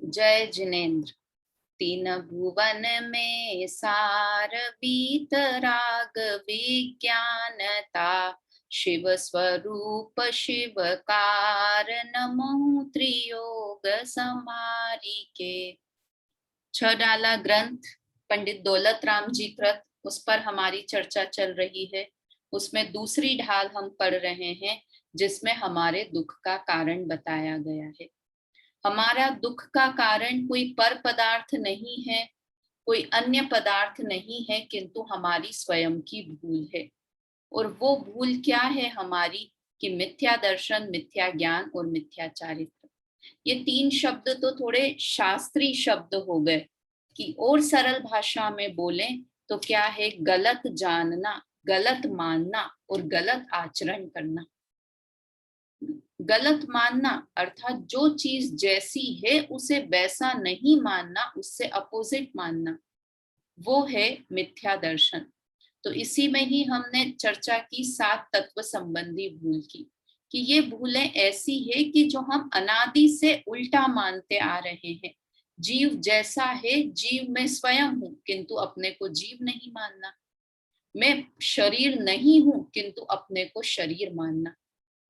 जय जिनेन्द्र। तीन भुवन में सार वीतराग विज्ञानता, शिव स्वरूप शिव कारण त्रियोग समारी के। छह डाला ग्रंथ पंडित दौलत राम जी कृत, उस पर हमारी चर्चा चल रही है। उसमें दूसरी ढाल हम पढ़ रहे हैं, जिसमें हमारे दुख का कारण बताया गया है। हमारा दुख का कारण कोई पर पदार्थ नहीं है, कोई अन्य पदार्थ नहीं है, किंतु हमारी स्वयं की भूल है। और वो भूल क्या है हमारी? कि मिथ्या दर्शन, मिथ्या ज्ञान और मिथ्या चारित्र। ये तीन शब्द तो थोड़े शास्त्रीय शब्द हो गए, कि और सरल भाषा में बोलें तो क्या है? गलत जानना, गलत मानना और गलत आचरण करना। गलत मानना अर्थात जो चीज जैसी है उसे वैसा नहीं मानना, उससे अपोजिट मानना, वो है मिथ्या दर्शन। तो इसी में ही हमने चर्चा की सात तत्व संबंधी भूल की, कि ये भूलें ऐसी है कि जो हम अनादि से उल्टा मानते आ रहे हैं। जीव जैसा है, जीव में स्वयं हूं किंतु अपने को जीव नहीं मानना। मैं शरीर नहीं हूं किंतु अपने को शरीर मानना।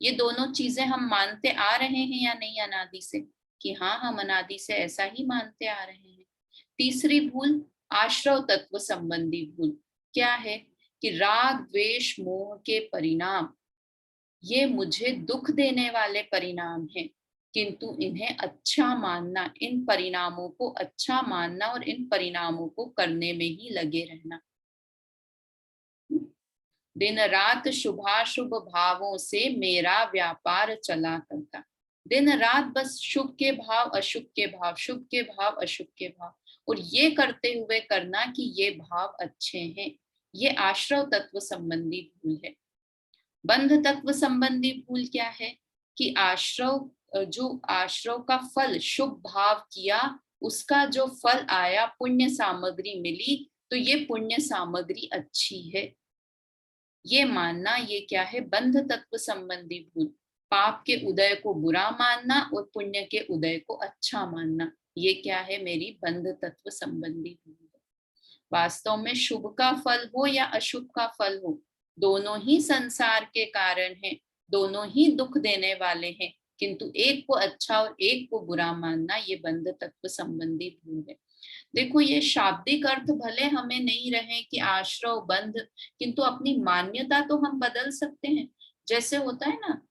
ये दोनों चीजें हम मानते आ रहे हैं या नहीं अनादि से? कि हाँ, हम अनादि से ऐसा ही मानते आ रहे हैं। तीसरी भूल आश्रव तत्व संबंधी भूल क्या है? कि राग द्वेष मोह के परिणाम ये मुझे दुख देने वाले परिणाम हैं, किंतु इन्हें अच्छा मानना, इन परिणामों को अच्छा मानना और इन परिणामों को करने में ही लगे रहना। दिन रात शुभाशुभ भावों से मेरा व्यापार चला करता। दिन रात बस शुभ के भाव, अशुभ के भाव, शुभ के भाव, अशुभ के भाव, और ये करते हुए करना कि ये भाव अच्छे हैं। ये आश्रव तत्व संबंधी भूल है। बंध तत्व संबंधी भूल क्या है? कि आश्रव, जो आश्रव का फल शुभ भाव किया, उसका जो फल आया, पुण्य सामग्री मिली, तो ये पुण्य सामग्री अच्छी है, ये मानना। ये क्या है? बंध तत्व संबंधी भूल। पाप के उदय को बुरा मानना और पुण्य के उदय को अच्छा मानना, ये क्या है? मेरी बंध तत्व संबंधी भूल है। वास्तव में शुभ का फल हो या अशुभ का फल हो, दोनों ही संसार के कारण हैं, दोनों ही दुख देने वाले हैं, किंतु एक को अच्छा और एक को बुरा मानना, ये बंध तत्व संबंधी भूल है। देखो, ये शाब्दिक अर्थ भले हमें नहीं रहे कि आश्रव बंध, किंतु अपनी मान्यता तो हम बदल सकते हैं। जैसे होता है ना,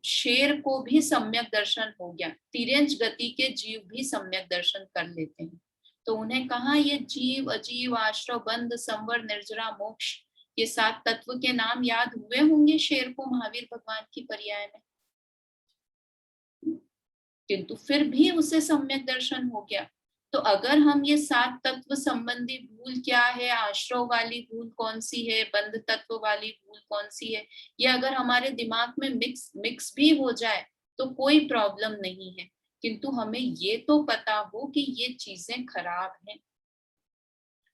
शेर को भी सम्यक दर्शन हो गया, तिर्यंच गति के जीव भी सम्यक दर्शन कर लेते हैं, तो उन्हें कहा ये जीव अजीव आश्रव बंध संवर निर्जरा मोक्ष, ये सात तत्व के नाम याद हुए होंगे शेर को महावीर भगवान की पर्याय में, किंतु फिर भी उसे सम्यक दर्शन हो गया। तो अगर हम ये सात तत्व संबंधी भूल क्या है, आश्रव वाली भूल कौन सी है, बंध तत्व वाली भूल कौन सी है, ये अगर हमारे दिमाग में मिक्स मिक्स भी हो जाए तो कोई प्रॉब्लम नहीं है, किंतु हमें ये तो पता हो कि ये चीजें खराब हैं।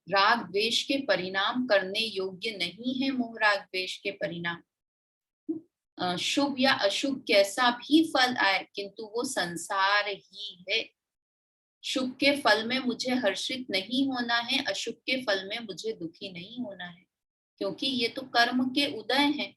राग द्वेष के परिणाम करने योग्य नहीं है। मोह राग द्वेष के परिणाम, शुभ या अशुभ कैसा भी फल आए, किंतु वो संसार ही है। शुभ के फल में मुझे हर्षित नहीं होना है, अशुभ के फल में मुझे दुखी नहीं होना है, क्योंकि ये तो कर्म के उदय हैं।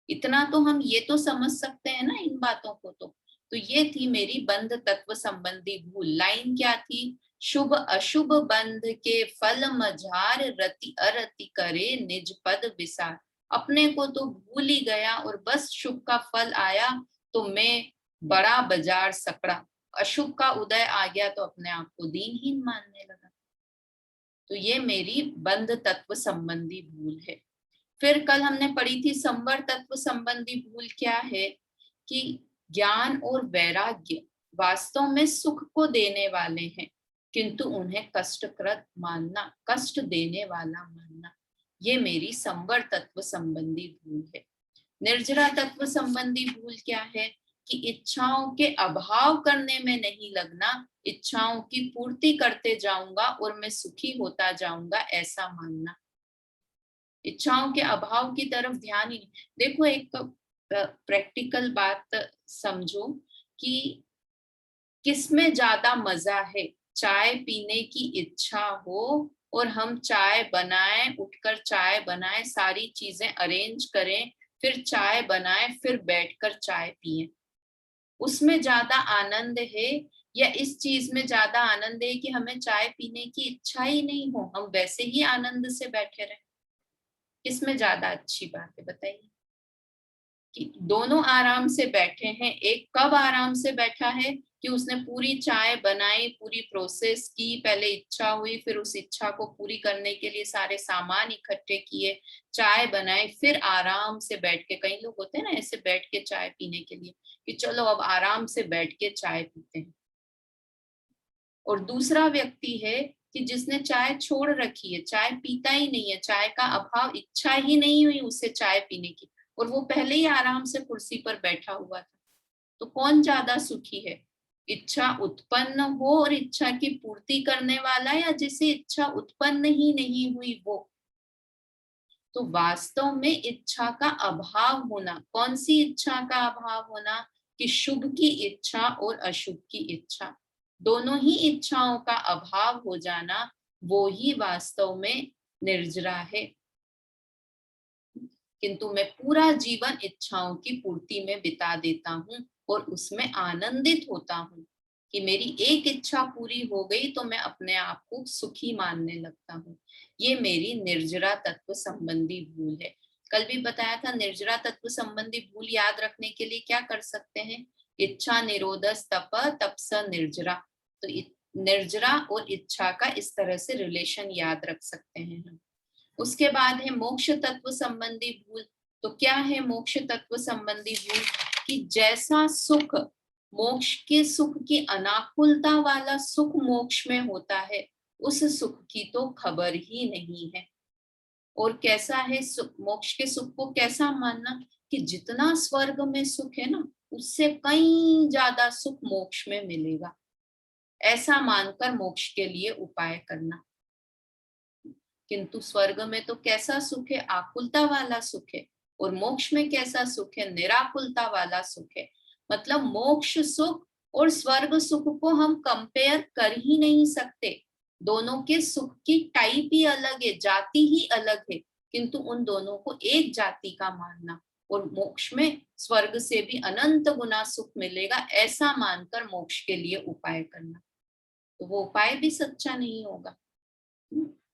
इतना तो हम ये तो समझ सकते हैं ना इन बातों को। तो ये थी मेरी बंध तत्व संबंधी भूल। लाइन क्या थी? शुभ अशुभ बंध के फल मझार, रति अरति करे निज पद विसार। अपने को तो भूल ही गया और बस शुभ का फल आया तो मैं बड़ा बाजार सकड़ा, अशुभ का उदय आ गया तो अपने आप को दीनहीन मानने लगा। तो ये मेरी बंध तत्व संबंधी भूल है। फिर कल हमने पढ़ी थी संवर तत्व संबंधी भूल क्या है? कि ज्ञान और वैराग्य वास्तव में सुख को देने वाले हैं, किंतु उन्हें कष्टकृत मानना, कष्ट देने वाला मानना, ये मेरी संवर तत्व संबंधी भूल है। निर्जरा तत्व संबंधी भूल क्या है? कि इच्छाओं के अभाव करने में नहीं लगना, इच्छाओं की पूर्ति करते जाऊंगा और मैं सुखी होता जाऊंगा, ऐसा मानना। इच्छाओं के अभाव की तरफ ध्यान ही नहीं। देखो, एक प्रैक्टिकल बात समझो कि किसमें ज्यादा मजा है, चाय पीने की इच्छा हो और हम चाय बनाएं, उठकर चाय बनाएं, सारी चीजें अरेंज करें, फिर चाय बनाएं, फिर बैठकर चाय पिएं, उसमें ज्यादा आनंद है, या इस चीज में ज्यादा आनंद है कि हमें चाय पीने की इच्छा ही नहीं हो, हम वैसे ही आनंद से बैठे रहें? किसमें ज्यादा अच्छी बात है बताइए? कि दोनों आराम से बैठे हैं, एक कब आराम से बैठा है कि उसने पूरी चाय बनाई, पूरी प्रोसेस की, पहले इच्छा हुई, फिर उस इच्छा को पूरी करने के लिए सारे सामान इकट्ठे किए, चाय बनाई, फिर आराम से बैठ के, कई लोग होते हैं ना ऐसे बैठ के चाय पीने के लिए कि चलो अब आराम से बैठ के चाय पीते हैं। और दूसरा व्यक्ति है कि जिसने चाय छोड़ रखी है, चाय पीता ही नहीं है, चाय का अभाव, इच्छा ही नहीं हुई उसे चाय पीने की, और वो पहले ही आराम से कुर्सी पर बैठा हुआ था। तो कौन ज्यादा सुखी है, इच्छा उत्पन्न हो और इच्छा की पूर्ति करने वाला, या जिसे इच्छा उत्पन्न ही नहीं हुई वो? तो वास्तव में इच्छा का अभाव होना, कौन सी इच्छा का अभाव होना, कि शुभ की इच्छा और अशुभ की इच्छा, दोनों ही इच्छाओं का अभाव हो जाना, वो ही वास्तव में निर्जरा है। किंतु मैं पूरा जीवन इच्छाओं की पूर्ति में बिता देता हूँ और उसमें आनंदित होता हूँ कि मेरी एक इच्छा पूरी हो गई तो मैं अपने आप को सुखी मानने लगता हूँ। ये मेरी निर्जरा तत्व संबंधी भूल है। कल भी बताया था, निर्जरा तत्व संबंधी भूल याद रखने के लिए क्या कर सकते हैं, इच्छा निरोधस तप तपस निर्जरा। तो निर्जरा और इच्छा का इस तरह से रिलेशन याद रख सकते हैं हम। उसके बाद है मोक्ष तत्व संबंधी भूल। तो क्या है मोक्ष तत्व संबंधी भूल, कि जैसा सुख, मोक्ष के सुख की अनाकुलता वाला सुख मोक्ष में होता है, उस सुख की तो खबर ही नहीं है। और कैसा है सुख, मोक्ष के सुख को कैसा मानना, कि जितना स्वर्ग में सुख है ना, उससे कहीं ज्यादा सुख मोक्ष में मिलेगा, ऐसा मानकर मोक्ष के लिए उपाय करना। किंतु स्वर्ग में तो कैसा सुख है, आकुलता वाला सुख है, और मोक्ष में कैसा सुख है, निराकुलता वाला सुख है। मतलब मोक्ष सुख और स्वर्ग सुख को हम कंपेयर कर ही नहीं सकते। दोनों के सुख की टाइप ही अलग है, जाति ही अलग है, किंतु उन दोनों को एक जाति का मानना और मोक्ष में स्वर्ग से भी अनंत गुना सुख मिलेगा, ऐसा मानकर मोक्ष के लिए उपाय करना, तो वो उपाय भी सच्चा नहीं होगा।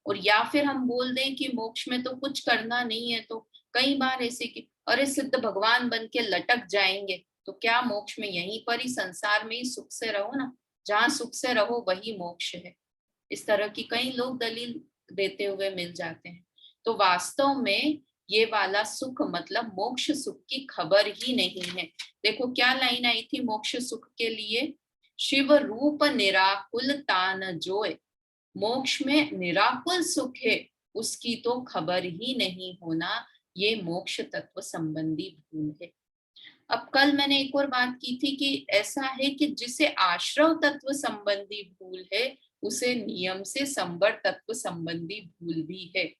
और या फिर हम बोल दें कि मोक्ष में तो कुछ करना नहीं है, तो कई बार ऐसे कि अरे सिद्ध भगवान बन के लटक जाएंगे, तो क्या मोक्ष में यहीं पर ही संसार में ही सुख से रहो ना, जहाँ सुख से रहो वही मोक्ष है। इस तरह की कई लोग दलील देते हुए मिल जाते हैं। तो वास्तव में ये वाला सुख मतलब मोक्ष सुख की खबर ही नहीं है। देखो क्या लाइन आई थी मोक्ष सुख के लिए, शिव रूप निराकुल तान जोय, मोक्ष में निराकुल सुख है उसकी तो खबर ही नहीं होना, ये मोक्ष तत्व संबंधी भूल है। अब कल मैंने एक और बात की थी कि ऐसा है कि जिसे आश्रव तत्व संबंधी भूल है, उसे नियम से संवर तत्व संबंधी भूल भी है।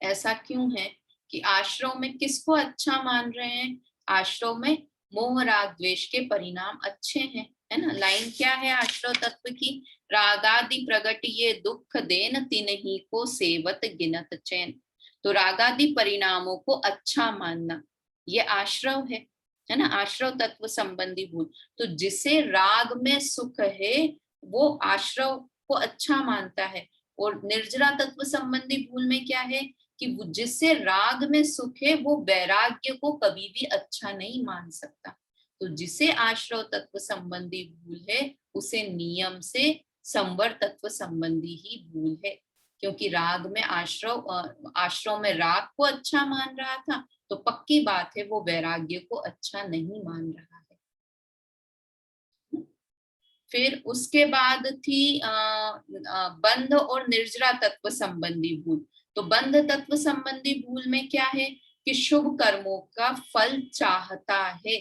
ऐसा क्यों है कि आश्रव में किसको अच्छा मान रहे हैं, आश्रव में मोह राग द्वेष के परिणाम अच्छे हैं, है ना। लाइन क्या है आश्रव तत्व की, रागादि प्रगट ये दुख देन तिन्ही को सेवत गिनत चैन। तो रागादि परिणामों को अच्छा मानना ये आश्रव है ना, आश्रव तत्व संबंधी भूल। तो जिसे राग में सुख है वो आश्रव को अच्छा मानता है, और निर्जरा तत्व संबंधी भूल में क्या है कि जिससे राग में सुख है वो वैराग्य को कभी भी अच्छा नहीं मान सकता। तो जिसे आश्रव तत्व संबंधी भूल है उसे नियम से संवर तत्व संबंधी ही भूल है, क्योंकि राग में आश्रव में राग को अच्छा मान रहा था, तो पक्की बात है वो वैराग्य को अच्छा नहीं मान रहा है। फिर उसके बाद थी बंध और निर्जरा तत्व संबंधी भूल। तो बंध तत्व संबंधी भूल में क्या है कि शुभ कर्मों का फल चाहता है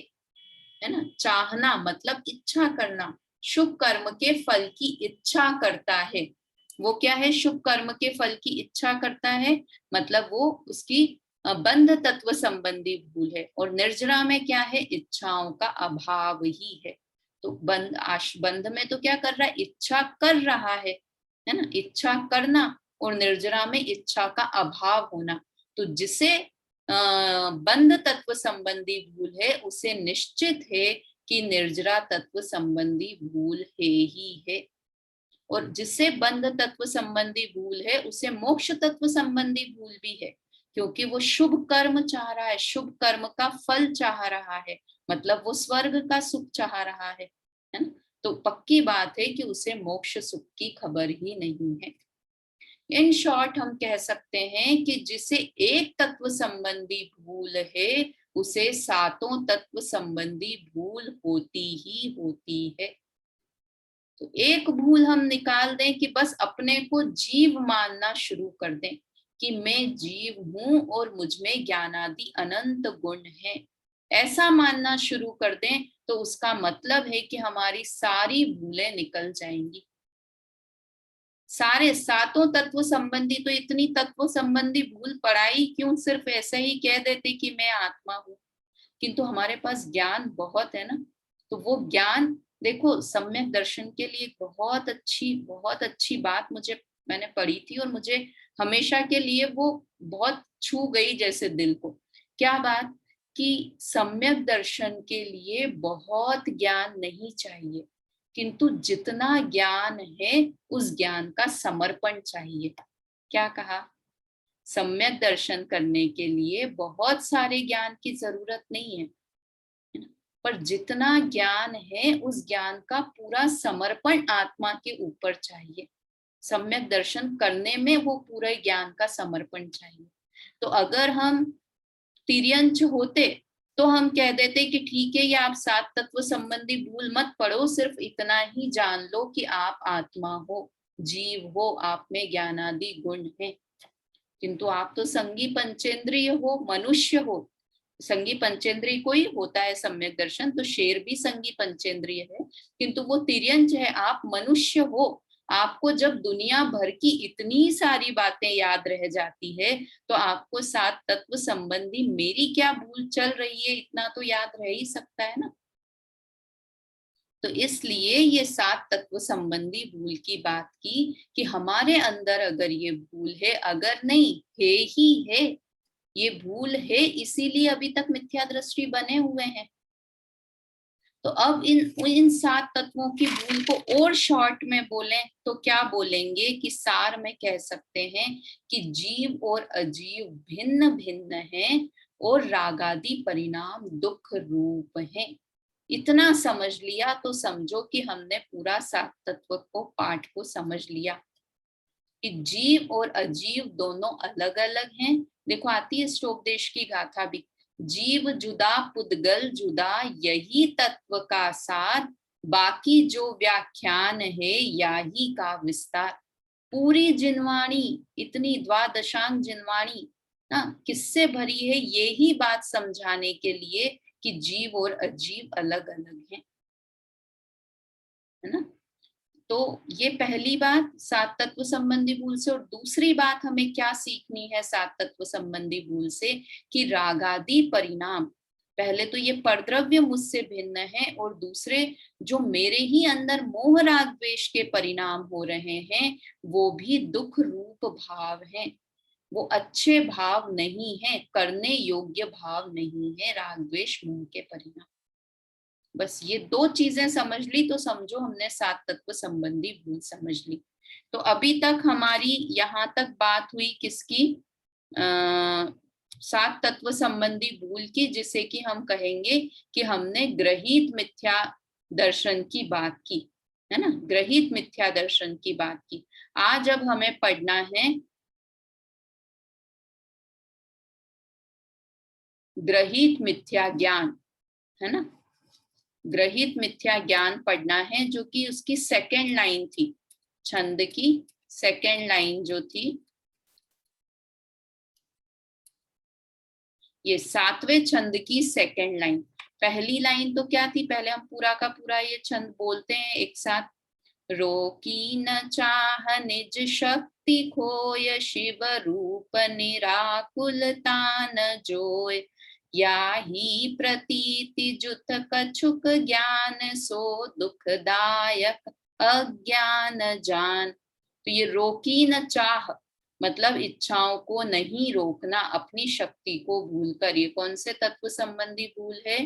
ना, चाहना मतलब इच्छा करना, शुभ कर्म के फल की इच्छा करता है। वो क्या है, शुभ कर्म के फल की इच्छा करता है, मतलब वो उसकी बंध तत्व संबंधी भूल है। और निर्जरा में क्या है, इच्छाओं का अभाव ही है। तो बंध में तो क्या कर रहा है, इच्छा कर रहा है ना, इच्छा करना, और निर्जरा में इच्छा का अभाव होना। तो जिसे बंध तत्व संबंधी भूल है उसे निश्चित है कि निर्जरा तत्व संबंधी भूल है ही है, और जिसे बंध तत्व संबंधी भूल है उसे मोक्ष तत्व संबंधी भूल भी है, क्योंकि वो शुभ कर्म चाह रहा है, शुभ कर्म का फल चाह रहा है, मतलब वो स्वर्ग का सुख चाह रहा है ना। तो पक्की बात है कि उसे मोक्ष सुख की खबर ही नहीं है। इन शॉर्ट हम कह सकते हैं कि जिसे एक तत्व संबंधी भूल है उसे सातों तत्व संबंधी भूल होती ही होती है। तो एक भूल हम निकाल दें कि बस अपने को जीव मानना शुरू कर दें कि मैं जीव हूं और मुझ में ज्ञानादि अनंत गुण है, ऐसा मानना शुरू कर दें, तो उसका मतलब है कि हमारी सारी भूलें निकल जाएंगी। सारे सातों तत्व संबंधी, तो इतनी तत्व संबंधी भूल पढ़ाई क्यों, सिर्फ ऐसे ही कह देते कि मैं आत्मा हूं, किंतु हमारे पास ज्ञान बहुत है ना। तो वो ज्ञान देखो, सम्यक दर्शन के लिए बहुत अच्छी बात मैंने पढ़ी थी, और मुझे हमेशा के लिए वो बहुत छू गई जैसे दिल को। क्या बात, कि सम्यक दर्शन के लिए बहुत ज्ञान नहीं चाहिए, किंतु जितना ज्ञान है उस ज्ञान का समर्पण चाहिए। क्या कहा, सम्यक दर्शन करने के लिए बहुत सारे ज्ञान की जरूरत नहीं है, पर जितना ज्ञान है उस ज्ञान का पूरा समर्पण आत्मा के ऊपर चाहिए। सम्यक दर्शन करने में वो पूरे ज्ञान का समर्पण चाहिए। तो अगर हम तिर्यंच होते तो हम कह देते कि ठीक है, ये आप सात तत्व संबंधी भूल मत पढ़ो, सिर्फ इतना ही जान लो कि आप आत्मा हो, जीव हो, आप में ज्ञानादि गुण है। किंतु आप तो संगी पंचेंद्रिय हो, मनुष्य हो। संगी पंचेंद्रिय को ही होता है सम्यक दर्शन, तो शेर भी संगी पंचेंद्रिय है, किंतु वो तिर्यंच है, आप मनुष्य हो। आपको जब दुनिया भर की इतनी सारी बातें याद रह जाती है, तो आपको सात तत्व संबंधी मेरी क्या भूल चल रही है इतना तो याद रह ही सकता है ना। तो इसलिए ये सात तत्व संबंधी भूल की बात की कि हमारे अंदर अगर ये भूल है, अगर नहीं है ही है, ये भूल है, इसीलिए अभी तक मिथ्या दृष्टि बने हुए हैं। तो अब इन सात तत्वों की भूल को और शॉर्ट में बोलें तो क्या बोलेंगे कि सार में कह सकते हैं कि जीव और अजीव भिन्न भिन्न हैं और रागादि परिणाम दुख रूप हैं। इतना समझ लिया तो समझो कि हमने पूरा सात तत्व को पाठ को समझ लिया कि जीव और अजीव दोनों अलग अलग हैं। देखो आती है स्टोपदेश की गाथा भी, जीव जुदा पुद्गल जुदा यही तत्व का सार, बाकी जो व्याख्यान है याही का विस्तार। पूरी जिनवाणी, इतनी द्वादशांग जिनवाणी ना किससे भरी है, यही बात समझाने के लिए कि जीव और अजीव अलग अलग हैं, है ना। तो ये पहली बात सात तत्व संबंधी भूल से। और दूसरी बात हमें क्या सीखनी है सात तत्व संबंधी भूल से, कि रागादि परिणाम, पहले तो ये परद्रव्य मुझसे भिन्न है, और दूसरे जो मेरे ही अंदर मोह राग द्वेष के परिणाम हो रहे हैं वो भी दुख रूप भाव हैं। वो अच्छे भाव नहीं है, करने योग्य भाव नहीं है, राग द्वेष मोह के परिणाम। बस ये दो चीजें समझ ली तो समझो हमने सात तत्व संबंधी भूल समझ ली। तो अभी तक हमारी यहाँ तक बात हुई किसकी, सात तत्व संबंधी भूल की, जिसे कि हम कहेंगे कि हमने ग्रहित मिथ्या दर्शन की बात की, है ना, ग्रहित मिथ्या दर्शन की बात की। आज अब हमें पढ़ना है ग्रहित मिथ्या ज्ञान, है ना। ग्रहित मिथ्या ज्ञान पढ़ना है, जो कि उसकी सेकेंड लाइन थी, छंद की सेकेंड लाइन जो थी, ये सातवें छंद की सेकेंड लाइन। पहली लाइन तो क्या थी, पहले हम पूरा का पूरा ये छंद बोलते हैं एक साथ। रोकी न चाह निज शक्ति खोय, शिव रूप निराकुलता न जोय, या ही प्रतीति जुत कछुक ज्ञान, सो दुखदायक अज्ञान जान। तो ये रोकी न चाह, मतलब इच्छाओं को नहीं रोकना, अपनी शक्ति को भूलकर। ये कौन से तत्व संबंधी भूल है?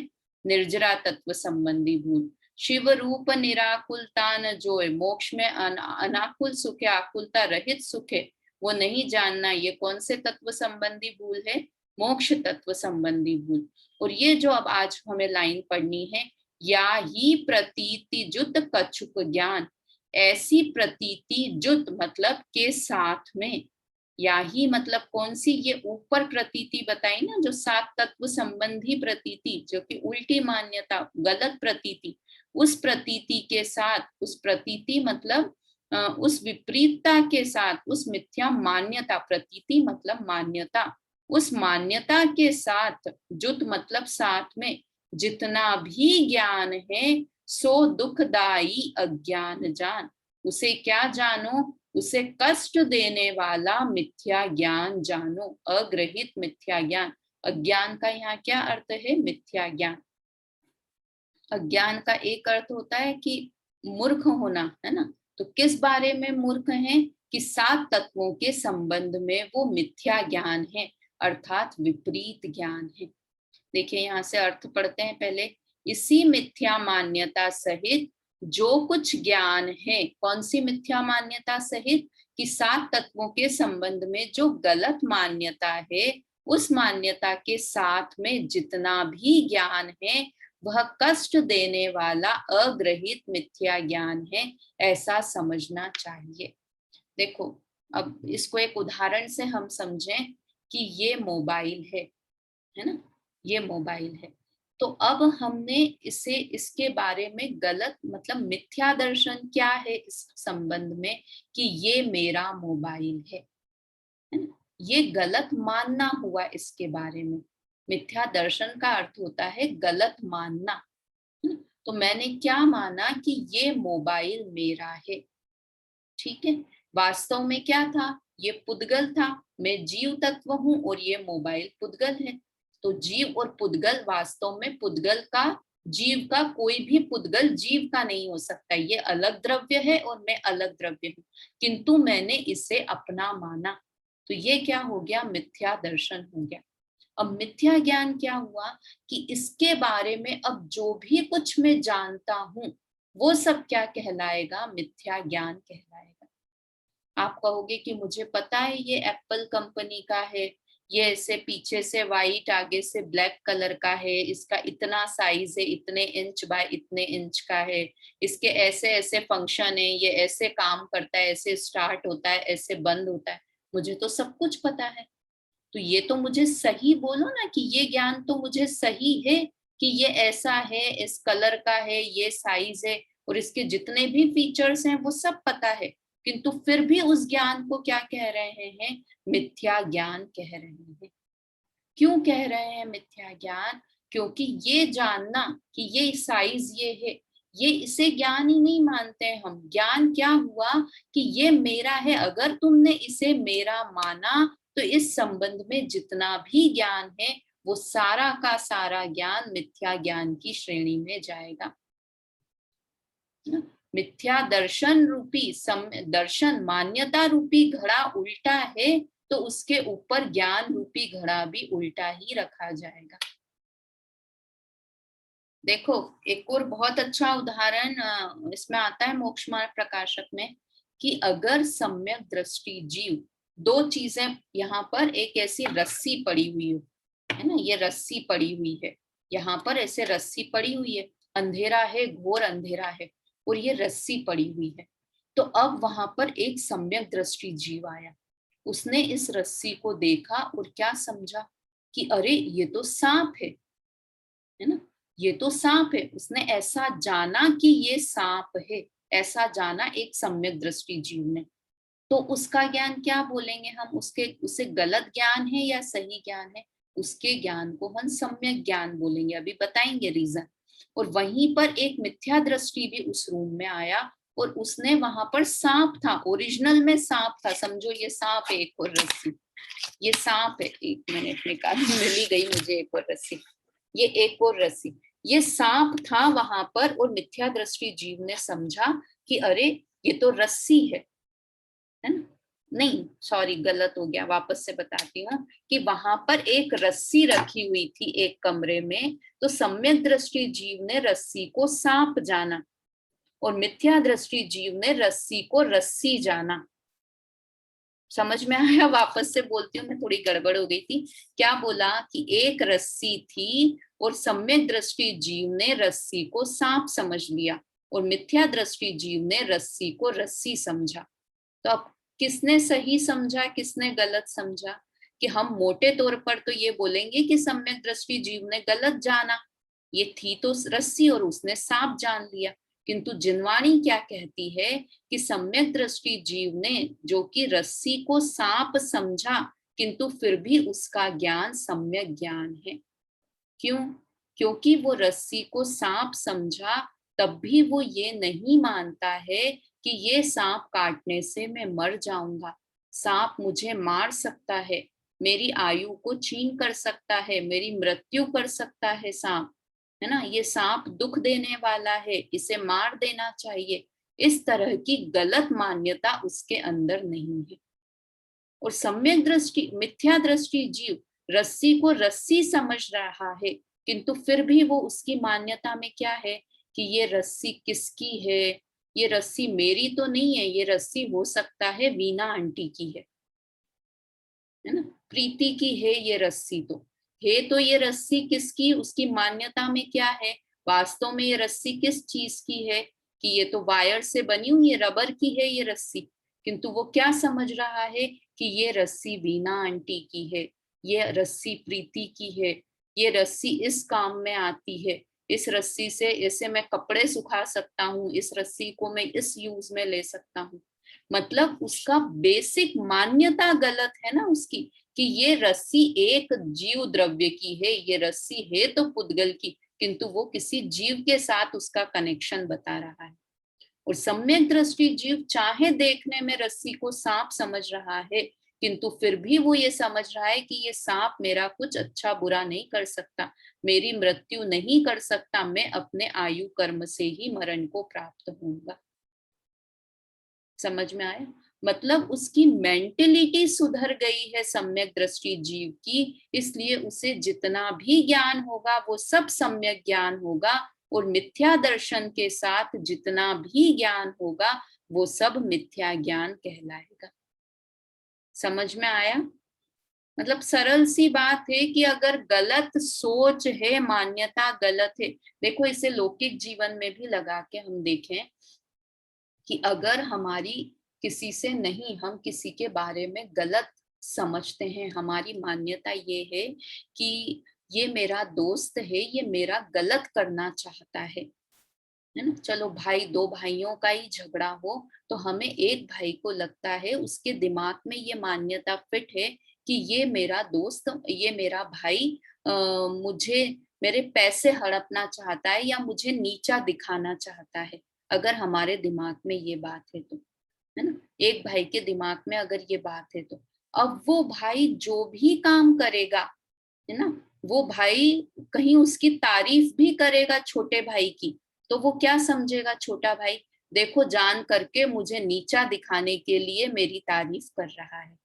निर्जरा तत्व संबंधी भूल। शिव रूप निराकुलता न जोए, मोक्ष में अनाकुल सुख है, आकुलता रहित सुख है, वो नहीं जानना। ये कौन से तत्व संबंधी भूल है? मोक्ष तत्व संबंधी भूल। और ये जो अब आज हमें लाइन पढ़नी है, या ही प्रतीति जुत कछुक ज्ञान, ऐसी प्रतीति जुत मतलब के साथ में, या ही मतलब कौन सी? ये ऊपर प्रतीति बताई ना, जो सात तत्व संबंधी प्रतीति, जो कि उल्टी मान्यता, गलत प्रतीति, उस प्रतीति के साथ, उस प्रतीति मतलब उस विपरीतता के साथ, उस मिथ्या मान्यता, प्रतीति मतलब मान्यता, उस मान्यता के साथ, जुत मतलब साथ में, जितना भी ज्ञान है, सो दुखदाई अज्ञान जान। उसे क्या जानो? उसे कष्ट देने वाला मिथ्या ज्ञान जानो, अग्रहित मिथ्या ज्ञान। अज्ञान का यहाँ क्या अर्थ है? मिथ्या ज्ञान। अज्ञान का एक अर्थ होता है कि मूर्ख होना, है ना? तो किस बारे में मूर्ख है? कि सात तत्वों के संबंध में वो मिथ्या ज्ञान है, अर्थात विपरीत ज्ञान है। देखिए यहाँ से अर्थ पढ़ते हैं पहले। इसी मिथ्या मान्यता सहित जो कुछ ज्ञान है, कौन सी मिथ्या मान्यता सहित? कि सात तत्वों के संबंध में जो गलत मान्यता है, उस मान्यता के साथ में जितना भी ज्ञान है, वह कष्ट देने वाला अग्रहित मिथ्या ज्ञान है, ऐसा समझना चाहिए। देखो अब इसको एक उदाहरण से हम समझें कि ये मोबाइल है ना, ये मोबाइल है। तो अब हमने इसे, इसके बारे में गलत मतलब मिथ्या दर्शन क्या है इस संबंध में? कि ये मेरा मोबाइल है ना? ये गलत मानना हुआ इसके बारे में। मिथ्या दर्शन का अर्थ होता है गलत मानना। तो मैंने क्या माना? कि ये मोबाइल मेरा है। ठीक है, वास्तव में क्या था? ये पुद्गल था। मैं जीव तत्व हूं और ये मोबाइल पुद्गल है। तो जीव और पुद्गल, वास्तव में पुद्गल का, जीव का, कोई भी पुद्गल जीव का नहीं हो सकता। ये अलग द्रव्य है और मैं अलग द्रव्य हूं, किंतु मैंने इसे अपना माना। तो ये क्या हो गया? मिथ्या दर्शन हो गया। अब मिथ्या ज्ञान क्या हुआ? कि इसके बारे में अब जो भी कुछ मैं जानता हूं, वो सब क्या कहलाएगा? मिथ्या ज्ञान कहलाएगा। आप कहोगे कि मुझे पता है ये एप्पल कंपनी का है, ये ऐसे पीछे से वाइट आगे से ब्लैक कलर का है, इसका इतना साइज है, इतने इंच बाय इतने इंच का है, इसके ऐसे ऐसे फंक्शन है, ये ऐसे काम करता है, ऐसे स्टार्ट होता है, ऐसे बंद होता है। मुझे तो सब कुछ पता है। तो ये तो मुझे सही बोलो ना, कि ये ज्ञान तो मुझे सही है कि ये ऐसा है, इस कलर का है, ये साइज है, और इसके जितने भी फीचर्स हैं वो सब पता है। किंतु फिर भी उस ज्ञान को क्या कह रहे हैं? मिथ्या ज्ञान कह रहे हैं। क्यों कह रहे हैं मिथ्या ज्ञान? क्योंकि ये जानना कि ये साइज ये है, ये इसे ज्ञान ही नहीं मानते हैं हम। ज्ञान क्या हुआ? कि ये मेरा है। अगर तुमने इसे मेरा माना, तो इस संबंध में जितना भी ज्ञान है, वो सारा का सारा ज्ञान मिथ्या ज्ञान की श्रेणी में जाएगा। मिथ्या दर्शन रूपी दर्शन मान्यता रूपी घड़ा उल्टा है, तो उसके ऊपर ज्ञान रूपी घड़ा भी उल्टा ही रखा जाएगा। देखो एक और बहुत अच्छा उदाहरण इसमें आता है मोक्ष मार्ग प्रकाशक में, कि अगर सम्यक दृष्टि जीव, दो चीजें यहाँ पर, एक ऐसी रस्सी पड़ी हुई है ना, ये रस्सी पड़ी हुई है, यहाँ पर ऐसे रस्सी पड़ी हुई है, अंधेरा है, घोर अंधेरा है, और ये रस्सी पड़ी हुई है। तो अब वहां पर एक सम्यक दृष्टि जीव आया, उसने इस रस्सी को देखा और क्या समझा? कि अरे ये तो सांप है ना, ये तो सांप है। उसने ऐसा जाना कि ये सांप है, ऐसा जाना एक सम्यक दृष्टि जीव ने। तो उसका ज्ञान क्या बोलेंगे हम? उसे गलत ज्ञान है या सही ज्ञान है? उसके ज्ञान को हम सम्यक ज्ञान बोलेंगे, अभी बताएंगे रीजन। और वहीं पर एक मिथ्या दृष्टि भी उस रूम में आया, और उसने वहां पर सांप था, ओरिजिनल में सांप था, समझो ये सांप है एक और रस्सी, ये सांप है, 1 मिनट निकाल, मिली गई मुझे एक और रस्सी, ये एक और रस्सी, ये सांप था वहां पर, और मिथ्या दृष्टि जीव ने समझा कि अरे ये तो रस्सी है ना? नहीं सॉरी, गलत हो गया, वापस से बताती हूँ कि वहां पर एक रस्सी रखी हुई थी एक कमरे में, तो सम्यक दृष्टि जीव ने रस्सी को सांप जाना और मिथ्या दृष्टि जीव ने रस्सी को रस्सी जाना। समझ में आया? वापस से बोलती हूँ, मैं थोड़ी गड़बड़ हो गई थी। क्या बोला कि एक रस्सी थी और सम्यक दृष्टि जीव ने रस्सी को सांप समझ लिया और मिथ्या दृष्टि जीव ने रस्सी को रस्सी समझा। तो अब किसने सही समझा, किसने गलत समझा? कि हम मोटे तौर पर तो ये बोलेंगे कि सम्यक दृष्टि जीव ने गलत जाना, ये थी तो रस्सी और उसने सांप जान लिया। किंतु जिनवाणी क्या कहती है कि सम्यक दृष्टि जीव ने जो कि रस्सी को सांप समझा, किंतु फिर भी उसका ज्ञान सम्यक ज्ञान है। क्यों? क्योंकि वो रस्सी को सांप समझा, तब भी वो ये नहीं मानता है कि ये सांप काटने से मैं मर जाऊंगा, सांप मुझे मार सकता है, मेरी आयु को छीन कर सकता है, मेरी मृत्यु कर सकता है सांप, है ना, ये सांप दुख देने वाला है, इसे मार देना चाहिए। इस तरह की गलत मान्यता उसके अंदर नहीं है। और सम्यक दृष्टि, मिथ्या दृष्टि जीव रस्सी को रस्सी समझ रहा है, किंतु फिर भी वो उसकी मान्यता में क्या है कि ये रस्सी किसकी है, ये रस्सी मेरी तो नहीं है, ये रस्सी हो सकता है वीना आंटी की है ना, प्रीति की है ये रस्सी, तो ये रस्सी किसकी, उसकी मान्यता में क्या है? वास्तव में ये रस्सी किस चीज की है कि ये तो वायर से बनी हुई है, रबर की है ये रस्सी, किंतु वो क्या समझ रहा है कि ये रस्सी वीना आंटी की है, ये रस्सी प्रीति की है, ये रस्सी इस काम में आती है, इस रस्सी से ऐसे मैं कपड़े सुखा सकता हूँ, इस रस्सी को मैं इस यूज में ले सकता हूँ। मतलब उसका बेसिक मान्यता गलत है ना उसकी, कि ये रस्सी एक जीव द्रव्य की है, ये रस्सी है तो पुद्गल की, किंतु वो किसी जीव के साथ उसका कनेक्शन बता रहा है। और सम्यक दृष्टि जीव चाहे देखने में रस्सी को सांप समझ रहा है, किंतु फिर भी वो ये समझ रहा है कि ये सांप मेरा कुछ अच्छा बुरा नहीं कर सकता, मेरी मृत्यु नहीं कर सकता, मैं अपने आयु कर्म से ही मरण को प्राप्त होऊंगा। समझ में आया? मतलब उसकी मेंटेलिटी सुधर गई है सम्यक दृष्टि जीव की, इसलिए उसे जितना भी ज्ञान होगा वो सब सम्यक ज्ञान होगा, और मिथ्या दर्शन के साथ जितना भी ज्ञान होगा वो सब मिथ्या ज्ञान कहलाएगा। समझ में आया? मतलब सरल सी बात है कि अगर गलत सोच है, मान्यता गलत है, देखो इसे लौकिक जीवन में भी लगा के हम देखें कि अगर हमारी किसी से नहीं, हम किसी के बारे में गलत समझते हैं, हमारी मान्यता ये है कि ये मेरा दोस्त है, ये मेरा गलत करना चाहता है ना, चलो भाई, दो भाइयों का ही झगड़ा हो तो हमें एक भाई को लगता है, उसके दिमाग में ये मान्यता फिट है कि ये मेरा दोस्त, ये मेरा भाई मुझे मेरे पैसे हड़पना चाहता है या मुझे नीचा दिखाना चाहता है। अगर हमारे दिमाग में ये बात है तो, है ना, एक भाई के दिमाग में अगर ये बात है तो अब वो भाई जो भी काम करेगा, है ना, वो भाई कहीं उसकी तारीफ भी करेगा छोटे भाई की, तो वो क्या समझेगा छोटा भाई, देखो जान करके मुझे नीचा दिखाने के लिए मेरी तारीफ कर रहा है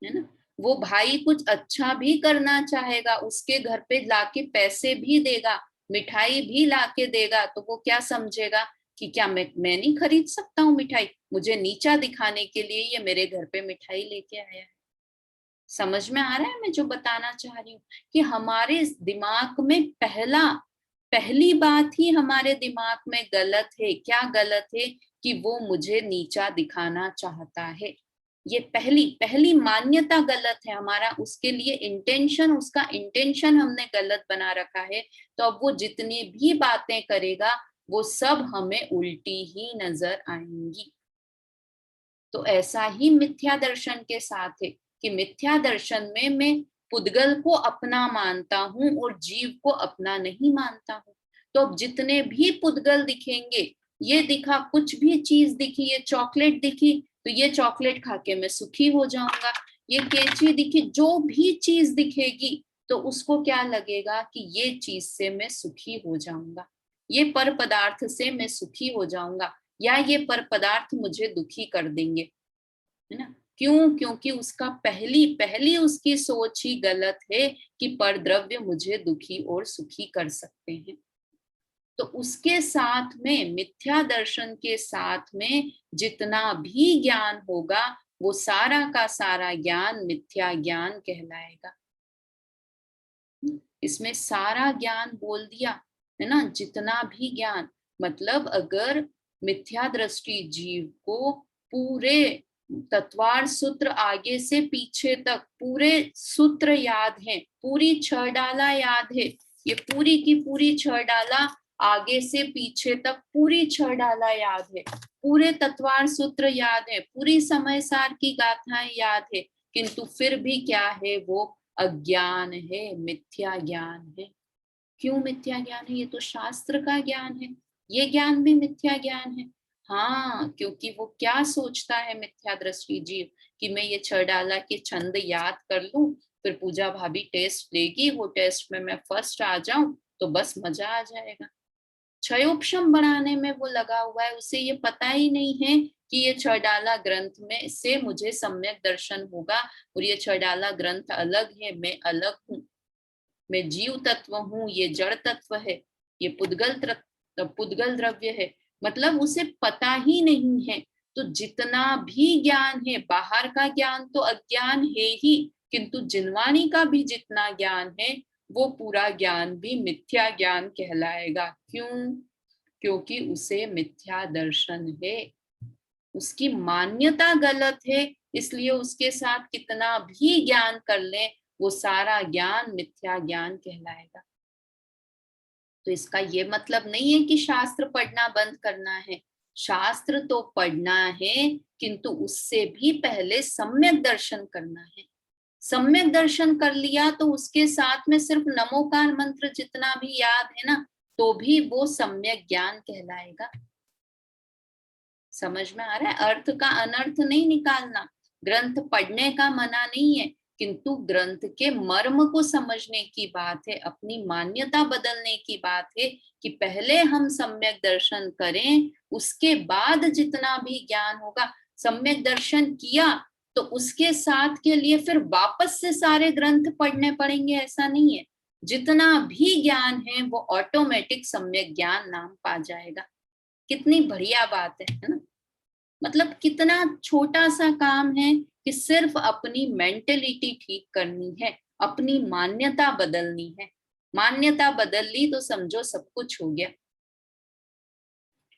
ना। वो भाई कुछ अच्छा भी करना चाहेगा, उसके घर पे लाके पैसे भी देगा, मिठाई भी लाके देगा, तो वो क्या समझेगा कि क्या मैं नहीं खरीद सकता हूँ मिठाई, मुझे नीचा दिखाने के लिए ये मेरे घर पे मिठाई लेके आया है। समझ में आ रहा है मैं जो बताना चाह रही हूँ? कि हमारे दिमाग में पहली बात ही हमारे दिमाग में गलत है। क्या गलत है? कि वो मुझे नीचा दिखाना चाहता है। ये पहली मान्यता गलत है हमारा, उसके लिए इंटेंशन, उसका इंटेंशन हमने गलत बना रखा है, तो अब वो जितनी भी बातें करेगा वो सब हमें उल्टी ही नजर आएंगी। तो ऐसा ही मिथ्या दर्शन के साथ है कि मिथ्या दर्शन में मैं पुद्गल को अपना मानता हूं और जीव को अपना नहीं मानता हूं। तो अब जितने भी पुद्गल दिखेंगे, ये दिखा, कुछ भी चीज दिखी, ये चॉकलेट दिखी तो ये चॉकलेट खा के मैं सुखी हो जाऊंगा, ये कैंची दिखी, जो भी चीज दिखेगी तो उसको क्या लगेगा कि ये चीज से मैं सुखी हो जाऊंगा, ये पर पदार्थ से मैं सुखी हो जाऊंगा, या ये पर पदार्थ मुझे दुखी कर देंगे, है ना। क्यों? क्योंकि उसका पहली पहली उसकी सोच ही गलत है कि पर द्रव्य मुझे दुखी और सुखी कर सकते हैं। तो उसके साथ में, मिथ्या दर्शन के साथ में जितना भी ज्ञान होगा वो सारा का सारा ज्ञान मिथ्या ज्ञान कहलाएगा। इसमें सारा ज्ञान बोल दिया है ना, जितना भी ज्ञान, मतलब अगर मिथ्या दृष्टि जीव को पूरे तत्वार सूत्र आगे से पीछे तक पूरे सूत्र याद है, पूरी छह डाला याद है, ये पूरी की पूरी छह डाला आगे से पीछे तक पूरी छह डाला याद है, पूरे तत्वार सूत्र याद है, पूरी समय सार की गाथाएं याद है, किंतु फिर भी क्या है, वो अज्ञान है, मिथ्या ज्ञान है। क्यों मिथ्या ज्ञान है? ये तो शास्त्र का ज्ञान है, ये ज्ञान भी मिथ्या ज्ञान है। हाँ, क्योंकि वो क्या सोचता है मिथ्या दृष्टि जीव कि मैं ये छह डाला के छंद याद कर लूं, फिर पूजा भाभी टेस्ट लेगी, वो टेस्ट में मैं फर्स्ट आ जाऊं तो बस मजा आ जाएगा। क्षयोपशम बनाने में वो लगा हुआ है, उसे ये पता ही नहीं है कि ये छडाला ग्रंथ में से मुझे सम्यक दर्शन होगा, और ये छडाला ग्रंथ अलग है, मैं अलग हूँ, मैं जीव तत्व हूँ, ये जड़ तत्व है, ये पुद्गल द्रव्य है, मतलब उसे पता ही नहीं है। तो जितना भी ज्ञान है, बाहर का ज्ञान तो अज्ञान है ही, किंतु जिनवाणी का भी जितना ज्ञान है वो पूरा ज्ञान भी मिथ्या ज्ञान कहलाएगा। क्यों? क्योंकि उसे मिथ्या दर्शन है, उसकी मान्यता गलत है, इसलिए उसके साथ कितना भी ज्ञान कर ले वो सारा ज्ञान मिथ्या ज्ञान कहलाएगा। तो इसका ये मतलब नहीं है कि शास्त्र पढ़ना बंद करना है, शास्त्र तो पढ़ना है, किंतु उससे भी पहले सम्यक दर्शन करना है। सम्यक दर्शन कर लिया तो उसके साथ में सिर्फ नमोकार मंत्र जितना भी याद है ना, तो भी वो सम्यक ज्ञान कहलाएगा। समझ में आ रहा है? अर्थ का अनर्थ नहीं निकालना, ग्रंथ पढ़ने का मना नहीं है, किंतु ग्रंथ के मर्म को समझने की बात है, अपनी मान्यता बदलने की बात है कि पहले हम सम्यक दर्शन करें, उसके बाद जितना भी ज्ञान होगा। सम्यक दर्शन किया तो उसके साथ के लिए फिर वापस से सारे ग्रंथ पढ़ने पड़ेंगे, ऐसा नहीं है। जितना भी ज्ञान है वो ऑटोमेटिक सम्यक ज्ञान नाम पा जाएगा। कितनी बढ़िया बात है ना। मतलब कितना छोटा सा काम है कि सिर्फ अपनी मेंटेलिटी ठीक करनी है, अपनी मान्यता बदलनी है। मान्यता बदल ली तो समझो सब कुछ हो गया।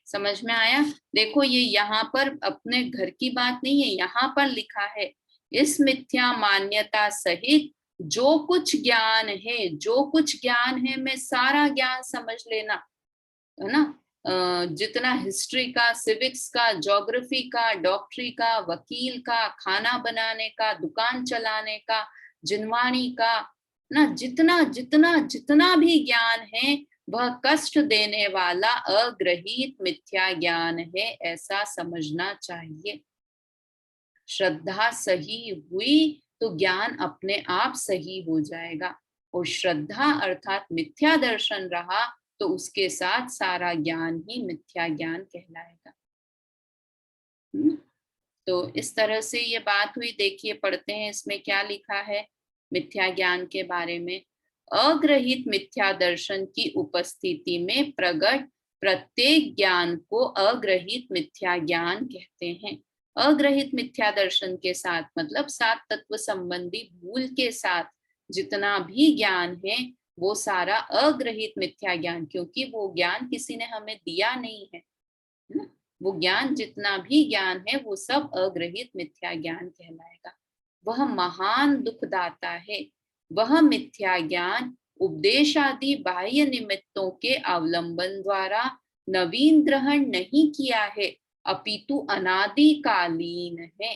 समझ में आया? देखो ये यहाँ पर अपने घर की बात नहीं है, यहाँ पर लिखा है, इस मिथ्या मान्यता सहित जो कुछ ज्ञान है, जो कुछ ज्ञान है, मैं सारा ज्ञान समझ लेना, है ना। जितना हिस्ट्री का, सिविक्स का, ज्योग्राफी का, डॉक्टरी का, वकील का, खाना बनाने का, दुकान चलाने का, जिनवाणी का, ना, जितना जितना जितना भी ज्ञान है वह कष्ट देने वाला अग्रहित मिथ्या ज्ञान है, ऐसा समझना चाहिए। श्रद्धा सही हुई तो ज्ञान अपने आप सही हो जाएगा, और श्रद्धा अर्थात मिथ्या दर्शन रहा तो उसके साथ सारा ज्ञान ही मिथ्या ज्ञान कहलाएगा। तो इस तरह से ये बात हुई। देखिए पढ़ते हैं इसमें क्या लिखा है मिथ्या ज्ञान के बारे में। अग्रहित मिथ्या दर्शन की उपस्थिति में प्रकट प्रत्येक ज्ञान को अग्रहित मिथ्या ज्ञान कहते हैं। अग्रहित मिथ्या दर्शन के साथ मतलब सात तत्व संबंधी भूल के साथ जितना भी ज्ञान है वो सारा अग्रहित मिथ्या ज्ञान, क्योंकि वो ज्ञान किसी ने हमें दिया नहीं है ना? वो ज्ञान जितना भी ज्ञान है वो सब अग्रहित मिथ्या ज्ञान कहलाएगा। वह महान दुखदाता है। वह मिथ्या ज्ञान उपदेश आदि बाह्य निमित्तों के अवलंबन द्वारा नवीन ग्रहण नहीं किया है, अपितु अनादिकालीन है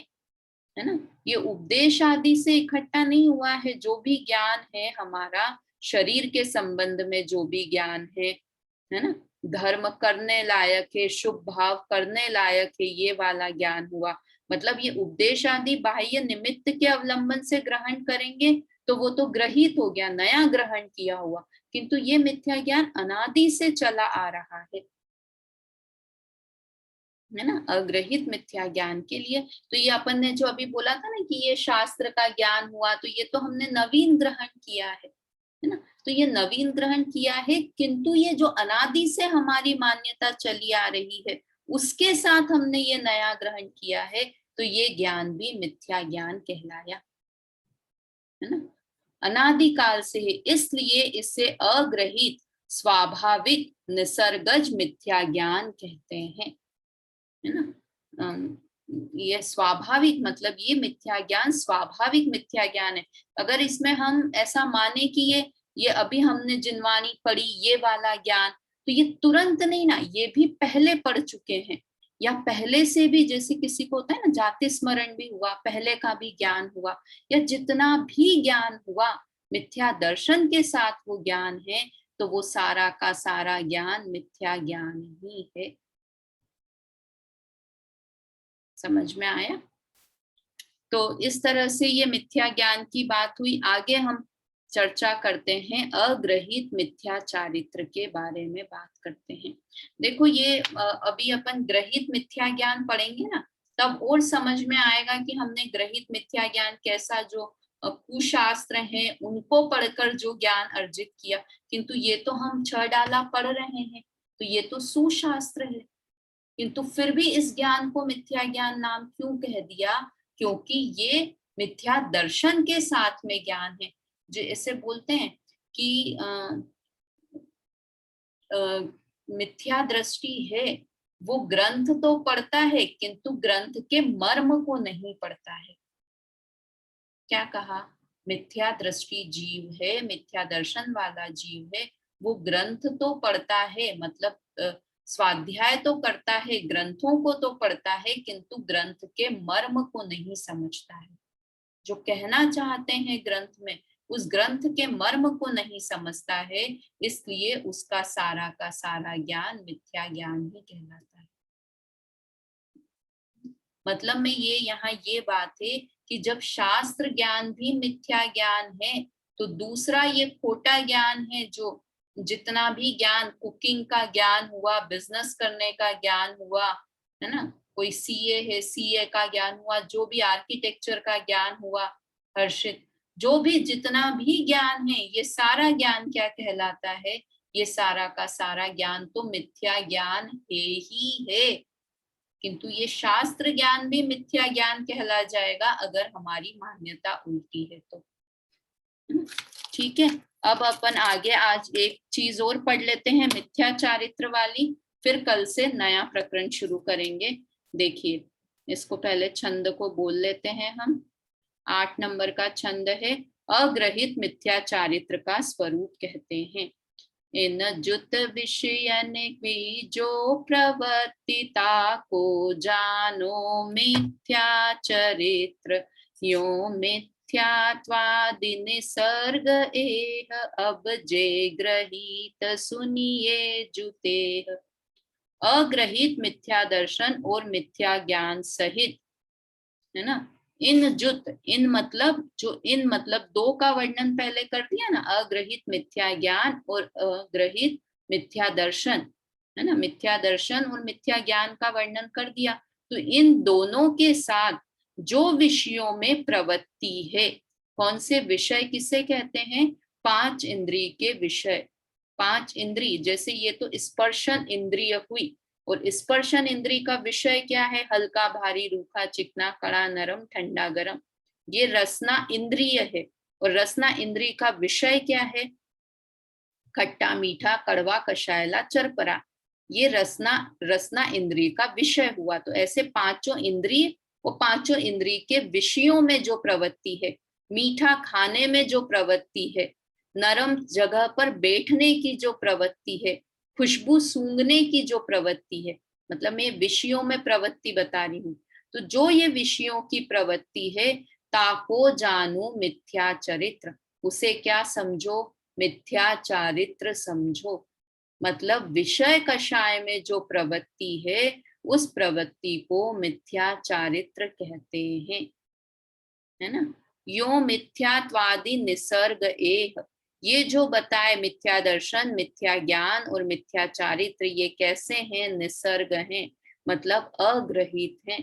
ना। ये उपदेश आदि से इकट्ठा नहीं हुआ है। जो भी ज्ञान है हमारा शरीर के संबंध में, जो भी ज्ञान है ना, धर्म करने लायक है, शुभ भाव करने लायक है, ये वाला ज्ञान हुआ। मतलब ये उपदेश आदि बाह्य निमित्त के अवलंबन से ग्रहण करेंगे तो वो तो ग्रहित हो गया, नया ग्रहण किया हुआ, किंतु ये मिथ्या ज्ञान अनादि से चला आ रहा है ना, अग्रहित मिथ्या ज्ञान के लिए। तो ये अपन ने जो अभी बोला था ना कि ये शास्त्र का ज्ञान हुआ, तो ये तो हमने नवीन ग्रहण किया है ना, तो ये नवीन ग्रहण किया है, किंतु ये जो अनादि से हमारी मान्यता चली आ रही है उसके साथ हमने ये नया ग्रहण किया है, तो ये ज्ञान भी मिथ्या ज्ञान कहलाया, है ना, अनादिकाल से है, इसलिए इसे अग्रहित स्वाभाविक निसर्गज मिथ्या ज्ञान कहते हैं, है ना। ये स्वाभाविक मतलब ये मिथ्या ज्ञान स्वाभाविक मिथ्या ज्ञान है। अगर इसमें हम ऐसा माने कि ये अभी हमने जिनवाणी पढ़ी ये वाला ज्ञान, तो ये तुरंत नहीं ना, ये भी पहले पढ़ चुके हैं, या पहले से भी, जैसे किसी को होता है ना जाति स्मरण भी हुआ, पहले का भी ज्ञान हुआ, या जितना भी ज्ञान हुआ मिथ्या दर्शन के साथ वो ज्ञान है, तो वो सारा का सारा ज्ञान मिथ्या ज्ञान ही है। समझ में आया? तो इस तरह से ये मिथ्या ज्ञान की बात हुई। आगे हम चर्चा करते हैं अग्रहित मिथ्या चारित्र के बारे में बात करते हैं। देखो ये अभी अपन ग्रहित मिथ्या ज्ञान पढ़ेंगे ना, तब और समझ में आएगा कि हमने ग्रहित मिथ्या ज्ञान कैसा, जो कुशास्त्र हैं उनको पढ़कर जो ज्ञान अर्जित किया, किंतु ये तो हम 6 डाला पढ़ रहे हैं, तो ये तो सुशास्त्र है, किंतु फिर भी इस ज्ञान को मिथ्या ज्ञान नाम क्यों कह दिया? क्योंकि ये मिथ्या दर्शन के साथ में ज्ञान है। जो ऐसे बोलते हैं कि मिथ्या दृष्टि है, वो ग्रंथ तो पढ़ता है किंतु ग्रंथ के मर्म को नहीं पढ़ता है। क्या कहा? मिथ्या दृष्टि जीव है, मिथ्या दर्शन वाला जीव है, वो ग्रंथ तो पढ़ता है, मतलब स्वाध्याय तो करता है, ग्रंथों को तो पढ़ता है, किंतु ग्रंथ के मर्म को नहीं समझता है, जो कहना चाहते हैं ग्रंथ में उस ग्रंथ के मर्म को नहीं समझता है, इसलिए उसका सारा का सारा ज्ञान मिथ्या ज्ञान ही कहलाता है। मतलब में ये यहाँ ये बात है कि जब शास्त्र ज्ञान भी मिथ्या ज्ञान है, तो दूसरा ये खोटा ज्ञान है, जो जितना भी ज्ञान, कुकिंग का ज्ञान हुआ, बिजनेस करने का ज्ञान हुआ, है ना, कोई सीए है, सीए का ज्ञान हुआ, जो भी आर्किटेक्चर का ज्ञान हुआ, हर्षित, जो भी जितना भी ज्ञान है, ये सारा ज्ञान क्या कहलाता है? ये सारा का सारा ज्ञान तो मिथ्या ज्ञान है ही है, किंतु ये शास्त्र ज्ञान भी मिथ्या ज्ञान कहला जाएगा अगर हमारी मान्यता उल्टी है तो। ठीक है, अब अपन आगे आज एक चीज और पढ़ लेते हैं मिथ्या चारित्र वाली, फिर कल से नया प्रकरण शुरू करेंगे। देखिए इसको पहले छंद को बोल लेते हैं हम। 8 नंबर का छंद है, अग्रहित मिथ्या चारित्र का स्वरूप कहते हैं। इन जुत विषयन की जो प्रवर्तिता को जानो मिथ्या चरित्र, यो मिथ्यात्वादि निसर्ग एह, अब जे ग्रहित सुनिए जुतेह। अग्रहित मिथ्या दर्शन और मिथ्या ज्ञान सहित, है ना, इन जुत, इन मतलब जो, इन मतलब दो का वर्णन पहले कर दिया ना, अग्रहित मिथ्या ज्ञान और अग्रहित मिथ्या दर्शन, है ना, मिथ्या दर्शन और मिथ्या ज्ञान का वर्णन कर दिया। तो इन दोनों के साथ जो विषयों में प्रवृत्ति है, कौन से विषय किसे कहते हैं? 5 इंद्रिय के विषय। 5 इंद्रिय, जैसे ये तो स्पर्शन इंद्रिय हुई, और स्पर्शन इंद्रिय का विषय क्या है? हल्का भारी, रूखा चिकना, कड़ा नरम, ठंडा गरम, ये रसना इंद्रिय है। और रसना इंद्रिय का विषय क्या है? खट्टा मीठा, कड़वा, कषायला, चरपरा, ये रसना इंद्रिय का विषय हुआ। तो ऐसे पांचों इंद्रिय, वो पांचों इंद्रिय के विषयों में जो प्रवृत्ति है, मीठा खाने में जो प्रवृत्ति है, नरम जगह पर बैठने की जो प्रवृत्ति है, खुशबू सूंघने की जो प्रवृत्ति है, मतलब मैं विषयों में प्रवृत्ति बता रही हूँ। तो जो ये विषयों की प्रवृत्ति है, ताको जानू मिथ्या चरित्र, उसे क्या समझो? मिथ्या चारित्र समझो। मतलब विषय कषाय में जो प्रवृत्ति है उस प्रवृत्ति को मिथ्या चारित्र कहते हैं, है ना। यो मिथ्यात्वादि निसर्ग एह, ये जो बताए मिथ्या दर्शन, मिथ्या ज्ञान और मिथ्या चारित्र, ये कैसे हैं? निसर्ग हैं, मतलब अग्रहित हैं,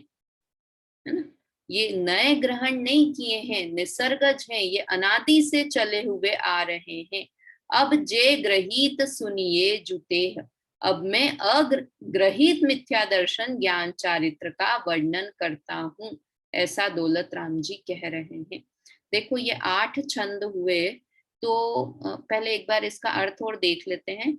है ना। ये नए ग्रहण नहीं किए हैं, निसर्गज हैं, ये अनादि से चले हुए आ रहे हैं। अब जे ग्रहित सुनिए जुते, अब मैं अग्रहित मिथ्या दर्शन ज्ञान चारित्र का वर्णन करता हूं, ऐसा दौलत राम जी कह रहे हैं। देखो ये 8 छंद हुए, तो पहले एक बार इसका अर्थ और देख लेते हैं।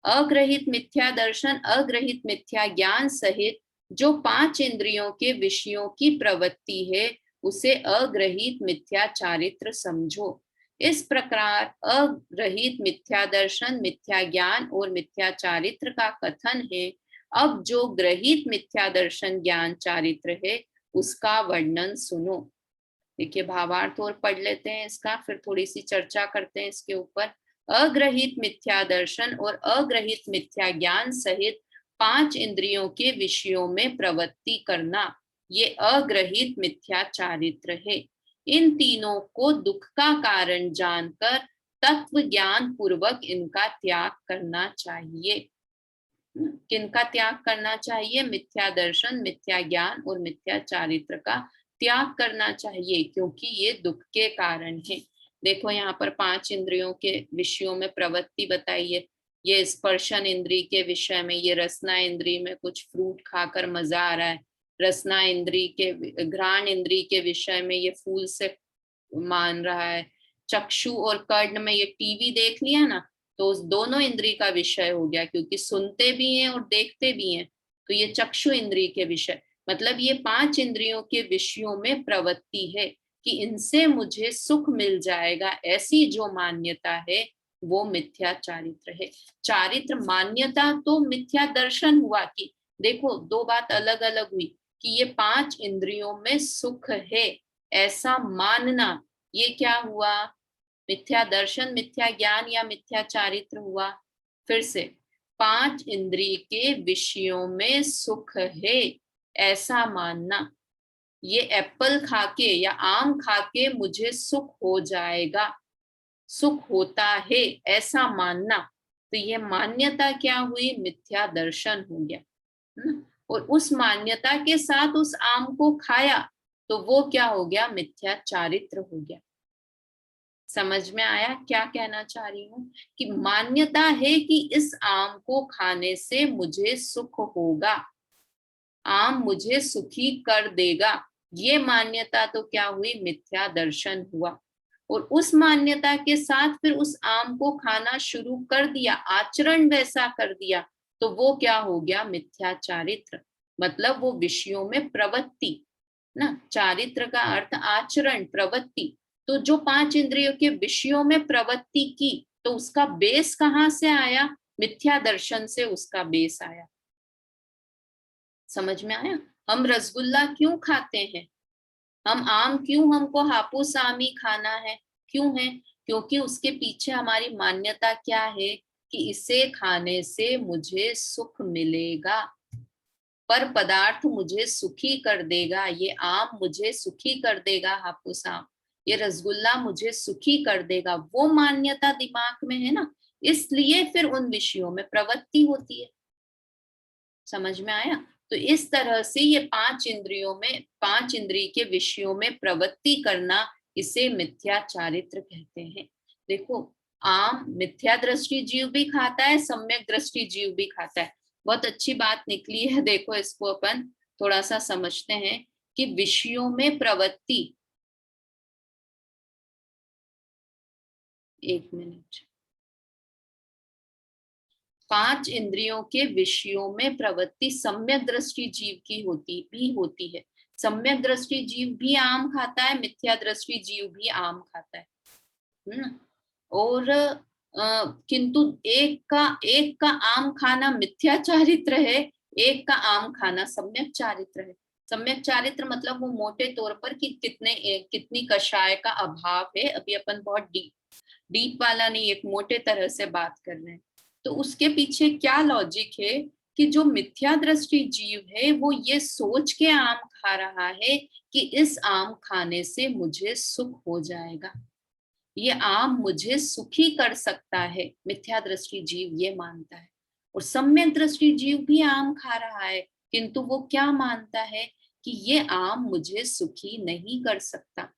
अग्रहित मिथ्या दर्शन, अग्रहित मिथ्या ज्ञान सहित जो 5 इंद्रियों के विषयों की प्रवृत्ति है, उसे अग्रहित मिथ्या चारित्र समझो। इस प्रकार अग्रहित मिथ्या दर्शन, मिथ्या ज्ञान और मिथ्या चारित्र का कथन है। अब जो ग्रहित मिथ्या दर्शन ज्ञान चारित्र है, उसका वर्णन सुनो। देखिए भावार्थ और पढ़ लेते हैं इसका, फिर थोड़ी सी चर्चा करते हैं इसके ऊपर। अग्रहित मिथ्या दर्शन और अग्रहित मिथ्या ज्ञान सहित 5 इंद्रियों के विषयों में प्रवृत्ति करना, ये अग्रहित मिथ्या चारित्र है। इन तीनों को दुख का कारण जानकर तत्व ज्ञान पूर्वक इनका त्याग करना चाहिए। किनका त्याग करना चाहिए? मिथ्या दर्शन, मिथ्या ज्ञान और मिथ्या चारित्र का त्याग करना चाहिए, क्योंकि ये दुख के कारण है। देखो यहाँ पर 5 इंद्रियों के विषयों में प्रवृत्ति बताई है। ये स्पर्शन इंद्री के विषय में, ये रसना इंद्री में कुछ फ्रूट खाकर मजा आ रहा है। रसना इंद्री के, घ्राण इंद्री के विषय में ये फूल से मान रहा है। चक्षु और कर्ण में ये टीवी देख लिया ना, तो उस दोनों इंद्री का विषय हो गया, क्योंकि सुनते भी हैं और देखते भी हैं, तो ये चक्षु इंद्री के विषय, मतलब ये 5 इंद्रियों के विषयों में प्रवृत्ति है कि इनसे मुझे सुख मिल जाएगा, ऐसी जो मान्यता है वो मिथ्या चारित्र है। चारित्र मान्यता तो मिथ्या दर्शन हुआ कि देखो दो बात अलग अलग हुई, कि ये 5 इंद्रियों में सुख है ऐसा मानना, ये क्या हुआ? मिथ्या दर्शन, मिथ्या ज्ञान या मिथ्या चारित्र हुआ? फिर से, 5 इंद्रिय के विषयों में सुख है ऐसा मानना, ये एप्पल खाके या आम खाके मुझे सुख हो जाएगा, सुख होता है ऐसा मानना, तो ये मान्यता क्या हुई? मिथ्या दर्शन हो गया, है ना। और उस मान्यता के साथ उस आम को खाया, तो वो क्या हो गया? मिथ्या चारित्र हो गया। समझ में आया क्या कहना चाह रही हूँ? कि मान्यता है कि इस आम को खाने से मुझे सुख होगा, आम मुझे सुखी कर देगा, ये मान्यता तो क्या हुई? मिथ्या दर्शन हुआ। और उस मान्यता के साथ फिर उस आम को खाना शुरू कर दिया, आचरण वैसा कर दिया, तो वो क्या हो गया? मिथ्या चारित्र, मतलब वो विषयों में प्रवृत्ति ना। चारित्र का अर्थ आचरण, प्रवृत्ति। तो जो 5 इंद्रियों के विषयों में प्रवृत्ति की, तो उसका बेस कहाँ से आया? मिथ्या दर्शन से उसका बेस आया। समझ में आया? हम रसगुल्ला क्यों खाते हैं? हम आम क्यों, हमको हापुस आम ही खाना है, क्यों है? क्योंकि उसके पीछे हमारी मान्यता क्या है? कि इसे खाने से मुझे सुख मिलेगा, पर पदार्थ मुझे सुखी कर देगा, ये आम मुझे सुखी कर देगा, हापुस आम, ये रसगुल्ला मुझे सुखी कर देगा, वो मान्यता दिमाग में है ना, इसलिए फिर उन विषयों में प्रवृत्ति होती है। समझ में आया? तो इस तरह से ये 5 इंद्रियों में, 5 इंद्रिय के विषयों में प्रवृत्ति करना, इसे मिथ्या चारित्र कहते हैं। देखो आम मिथ्या दृष्टि जीव भी खाता है, सम्यक दृष्टि जीव भी खाता है। बहुत अच्छी बात निकली है। देखो इसको अपन थोड़ा सा समझते हैं कि विषयों में प्रवृत्ति, एक मिनट, 5 इंद्रियों के विषयों में प्रवृत्ति सम्यक दृष्टि जीव की होती है। सम्यक दृष्टि जीव भी आम खाता है, मिथ्या दृष्टि जीव भी आम खाता है। और किंतु एक का आम खाना मिथ्या चारित्र है, एक का आम खाना सम्यक चारित्र है। सम्यक चारित्र मतलब वो मोटे तौर पर कि कितनी कषाय का अभाव है। अभी अपन बहुत डीप वाला नहीं, एक मोटे तरह से बात कर रहे हैं। तो उसके पीछे क्या लॉजिक है कि जो मिथ्या दृष्टि जीव है वो ये सोच के आम खा रहा है कि इस आम खाने से मुझे सुख हो जाएगा, ये आम मुझे सुखी कर सकता है, मिथ्या दृष्टि जीव ये मानता है। और सम्यक दृष्टि जीव भी आम खा रहा है, किंतु वो क्या मानता है कि ये आम मुझे सुखी नहीं कर सकता,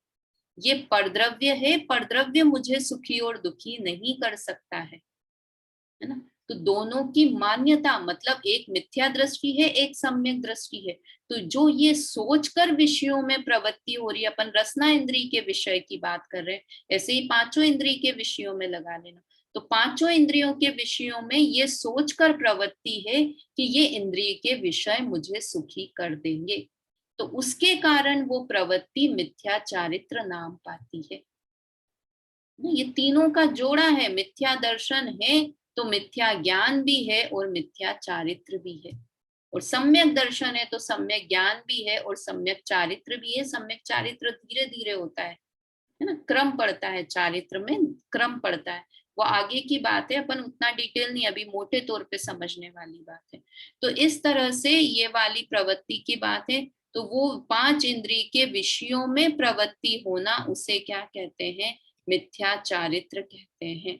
ये परद्रव्य है, परद्रव्य मुझे सुखी और दुखी नहीं कर सकता है ना। तो दोनों की मान्यता, मतलब एक मिथ्या दृष्टि है, एक सम्यक दृष्टि है। तो जो ये सोचकर विषयों में प्रवृत्ति हो रही है, अपन रसना इंद्रिय के विषय की बात कर रहे हैं, ऐसे ही पांचों इंद्रिय के विषयों में लगा लेना। तो पांचों इंद्रियों के विषयों में ये सोचकर प्रवृत्ति है कि ये इंद्रिय के विषय मुझे सुखी कर देंगे, तो उसके कारण वो प्रवृत्ति मिथ्या चारित्र नाम पाती है। ये तीनों का जोड़ा है, मिथ्या दर्शन है तो मिथ्या ज्ञान भी है और मिथ्या चारित्र भी है, और सम्यक दर्शन है तो सम्यक ज्ञान भी है और सम्यक चारित्र भी है। सम्यक चारित्र धीरे धीरे होता है ना, क्रम पड़ता है, चारित्र में क्रम पड़ता है, वो आगे की बात है, अपन उतना डिटेल नहीं, अभी मोटे तौर पे समझने वाली बात है। तो इस तरह से ये वाली प्रवृत्ति की बात है। तो वो पांच इंद्रिय के विषयों में प्रवृत्ति होना, उसे क्या कहते हैं, मिथ्या चारित्र कहते हैं।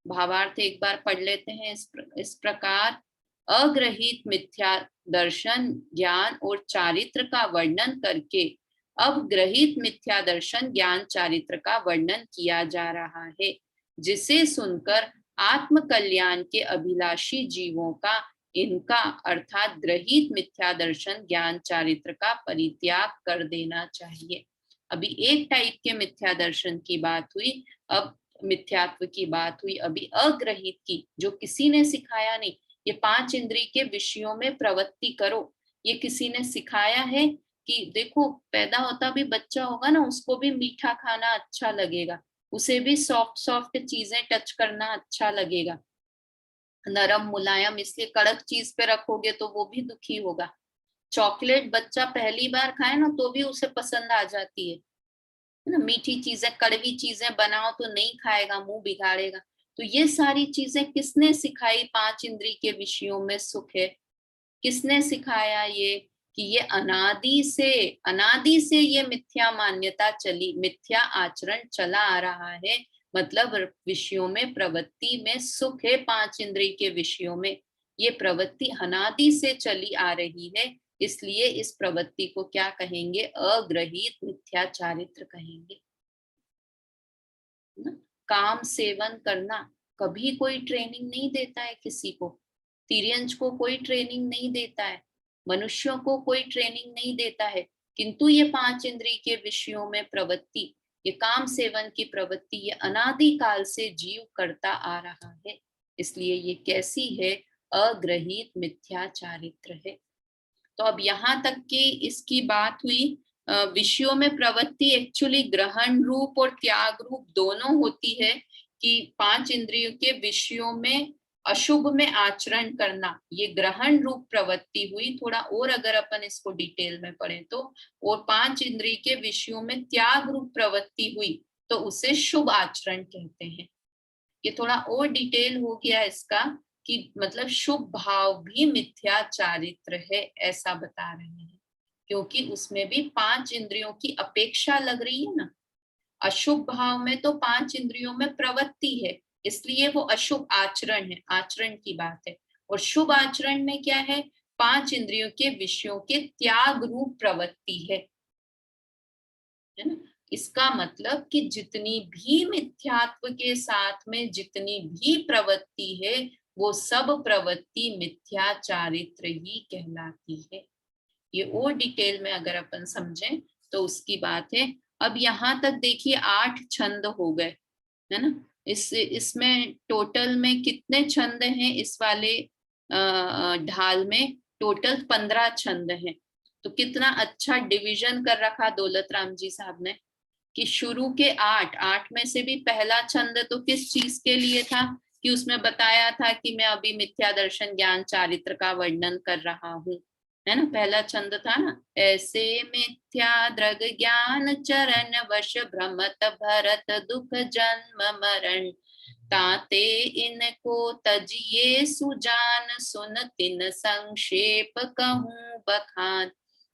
भावार्थ एक बार पढ़ लेते हैं। इस प्रकार अग्रहित मिथ्या दर्शन, ज्ञान और चारित्र का वर्णन करके अब ग्रहित मिथ्या दर्शन, ज्ञान, चारित्र का वर्णन किया जा रहा है, जिसे सुनकर आत्म कल्याण के अभिलाषी जीवों का इनका अर्थात ग्रहित मिथ्या दर्शन, ज्ञान, चारित्र का परित्याग कर देना चाहिए। अभी एक टाइप के मिथ्या दर्शन की बात हुई, अब मिथ्यात्व की बात हुई, अभी अग्रहित की, जो किसी ने सिखाया नहीं। ये पांच इंद्रिय के विषयों में प्रवृत्ति करो, ये किसी ने सिखाया है कि देखो पैदा होता भी बच्चा होगा ना, उसको भी मीठा खाना अच्छा लगेगा, उसे भी सॉफ्ट सॉफ्ट चीजें टच करना अच्छा लगेगा, नरम मुलायम, इसलिए कड़क चीज पे रखोगे तो वो भी दुखी होगा। चॉकलेट बच्चा पहली बार खाए ना तो भी उसे पसंद आ जाती है ना, मीठी चीजें, कड़वी चीजें बनाओ तो नहीं खाएगा, मुंह बिगाड़ेगा। तो ये सारी चीजें किसने सिखाई, पांच इंद्रिय के विषयों में सुख है, किसने सिखाया ये, कि ये अनादि से ये मिथ्या मान्यता चली, मिथ्या आचरण चला आ रहा है। मतलब विषयों में प्रवृत्ति में सुख है, पांच इंद्रिय के विषयों में ये प्रवृत्ति अनादि से चली आ रही है, इसलिए इस प्रवृत्ति को क्या कहेंगे, अग्रहित मिथ्या चारित्र कहेंगे। काम सेवन करना, कभी कोई ट्रेनिंग नहीं देता है किसी को, तिर्यंच को कोई ट्रेनिंग नहीं देता है, मनुष्यों को कोई ट्रेनिंग नहीं देता है, किंतु ये पांच इंद्रिय के विषयों में प्रवृत्ति, ये काम सेवन की प्रवृत्ति, ये अनादि काल से जीव करता आ रहा है, इसलिए ये कैसी है, अग्रहित मिथ्या चारित्र है। तो अब यहाँ तक कि इसकी बात हुई। विषयों में प्रवृत्ति एक्चुअली ग्रहण रूप और त्याग रूप दोनों होती है, कि पांच इंद्रियों के विषयों में अशुभ में आचरण करना, ये ग्रहण रूप प्रवृत्ति हुई। थोड़ा और अगर अपन इसको डिटेल में पढ़ें तो, और पांच इंद्रिय के विषयों में त्याग रूप प्रवृत्ति हुई तो उसे शुभ आचरण कहते हैं। ये थोड़ा और डिटेल हो गया इसका, कि मतलब शुभ भाव भी मिथ्या चारित्र है, ऐसा बता रहे हैं, क्योंकि उसमें भी पांच इंद्रियों की अपेक्षा लग रही है ना। अशुभ भाव में तो पांच इंद्रियों में प्रवृत्ति है, इसलिए वो अशुभ आचरण है, आचरण की बात है। और शुभ आचरण में क्या है, पांच इंद्रियों के विषयों के त्याग रूप प्रवृत्ति है ना। इसका मतलब कि जितनी भी मिथ्यात्व के साथ में जितनी भी प्रवृत्ति है, वो सब प्रवृत्ति मिथ्या चारित्र ही कहलाती है। ये और डिटेल में अगर अपन समझें तो उसकी बात है। अब यहाँ तक देखिए 8 छंद हो गए, है ना। इसमें टोटल में कितने छंद हैं, इस वाले ढाल में टोटल 15 छंद हैं। तो कितना अच्छा डिवीजन कर रखा दौलत राम जी साहब ने, कि शुरू के 8 में से भी पहला छंद तो किस चीज के लिए था, कि उसमें बताया था कि मैं अभी मिथ्या दर्शन, ज्ञान, चारित्र का वर्णन कर रहा हूँ, है ना। पहला छंद था ना, ऐसे मिथ्या दृग ज्ञान चरण वश भ्रमत भरत दुख जन्म मरण, ताते इनको तजिए सुजान, सुन तिन संक्षेप कहूं बखान।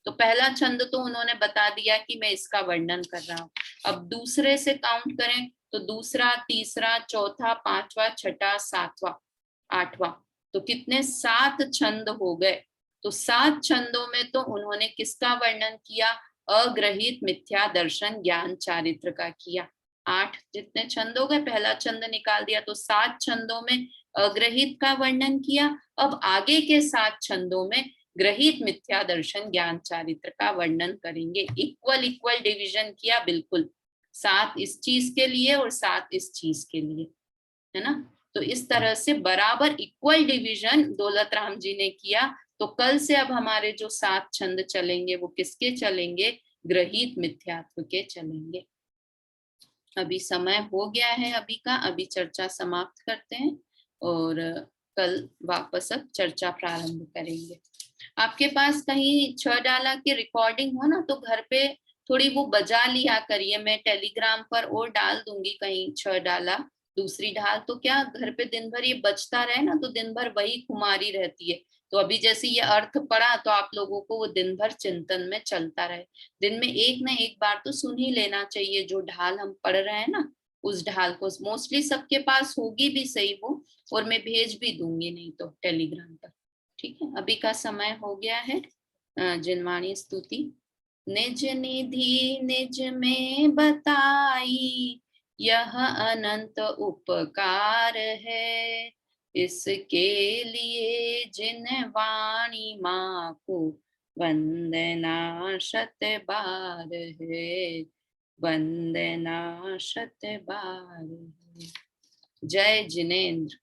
तो पहला छंद तो उन्होंने बता दिया कि मैं इसका वर्णन कर रहा हूँ। अब दूसरे से काउंट करें तो दूसरा, तीसरा, चौथा, पांचवा, छठा, सातवां, आठवां, तो कितने? 7 छंद हो गए। तो 7 छंदों में तो उन्होंने किसका वर्णन किया? अग्रहित मिथ्या दर्शन ज्ञान चारित्र का किया। 8 जितने छंद हो गए, पहला छंद निकाल दिया, तो 7 छंदों में अग्रहित का वर्णन किया। अब आगे के 7 छंदों में ग्रहित मिथ्या दर्शन ज्ञान चारित्र का वर्णन करेंगे। इक्वल इक्वल डिवीजन किया, बिल्कुल 7 इस चीज के लिए और 7 इस चीज के लिए, है ना। तो इस तरह से बराबर इक्वल डिवीजन दौलत राम जी ने किया। तो कल से अब हमारे जो 7 छंद चलेंगे वो किसके चलेंगे? ग्रहित मिथ्यात्व के चलेंगे। अभी समय हो गया है अभी का, अभी चर्चा समाप्त करते हैं और कल वापस अब चर्चा प्रारंभ करेंगे। आपके पास कहीं 6 डाला की रिकॉर्डिंग हो ना, तो घर पे थोड़ी वो बजा लिया करिए। मैं टेलीग्राम पर और डाल दूंगी कहीं 6 डाला दूसरी ढाल, तो क्या घर पे दिन भर ये बजता रहे ना, तो दिन भर वही खुमारी रहती है। तो अभी जैसे ये अर्थ पड़ा तो आप लोगों को वो दिन भर चिंतन में चलता रहे। दिन में एक ना एक बार तो सुन ही लेना चाहिए जो ढाल हम पढ़ रहे हैं ना, उस ढाल को। मोस्टली सबके पास होगी भी सही वो, और मैं भेज भी दूंगी नहीं तो टेलीग्राम पर। ठीक है, अभी का समय हो गया है। जिनवाणी स्तुति। निज निधि निज में बताई, यह अनंत उपकार है। इसके लिए जिन वाणी माँ को वंदना शत बार है, वंदना शत बार है। जय जिनेन्द्र।